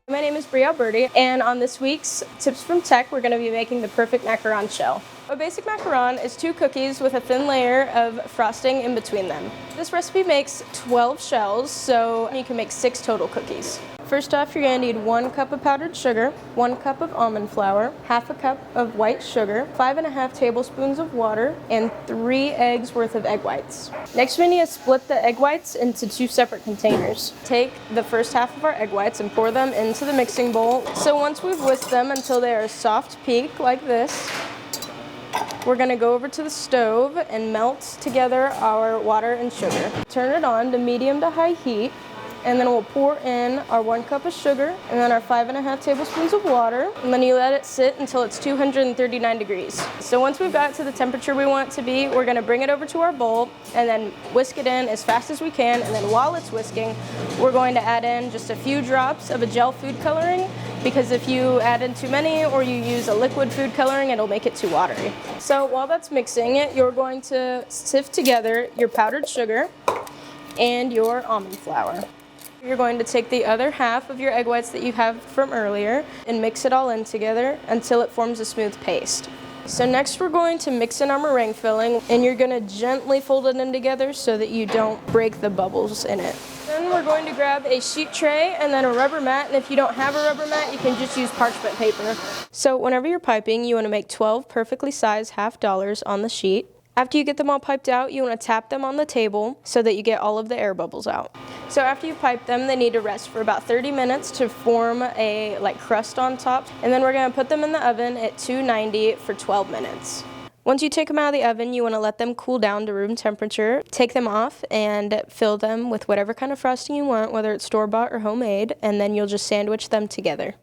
My name is Bree Alberty, and on this week's Tips from Tech, we're going to be making the perfect macaron shell. A basic macaron is 2 cookies with a thin layer of frosting in between them. This recipe makes 12 shells, so you can make 6 total cookies. First off, you're going to need 1 cup of powdered sugar, 1 cup of almond flour, half a cup of white sugar, 5½ tablespoons of water, and 3 eggs worth of egg whites. Next, we need to split the egg whites into 2 separate containers. Take the first half of our egg whites and pour them into the mixing bowl. So once we've whisked them until they are a soft peak like this, we're going to go over to the stove and melt together our water and sugar. Turn it on to medium to high heat, and then we'll pour in our 1 cup of sugar and then our 5½ tablespoons of water, and then you let it sit until it's 239 degrees. So once we've got it to the temperature we want it to be, we're going to bring it over to our bowl and then whisk it in as fast as we can, and then while it's whisking, we're going to add in just a few drops of a gel food coloring, because if you add in too many or you use a liquid food coloring, it'll make it too watery. So while that's mixing it, you're going to sift together your powdered sugar and your almond flour. You're going to take the other half of your egg whites that you have from earlier and mix it all in together until it forms a smooth paste. So next we're going to mix in our meringue filling, and you're going to gently fold it in together so that you don't break the bubbles in it. Then we're going to grab a sheet tray and then a rubber mat, and if you don't have a rubber mat, you can just use parchment paper. So whenever you're piping, you want to make 12 perfectly sized $half on the sheet. After you get them all piped out, you want to tap them on the table so that you get all of the air bubbles out. So after you pipe them, they need to rest for about 30 minutes to form a crust on top, and then we're going to put them in the oven at 290 for 12 minutes. Once you take them out of the oven, you want to let them cool down to room temperature. Take them off and fill them with whatever kind of frosting you want, whether it's store-bought or homemade, and then you'll just sandwich them together.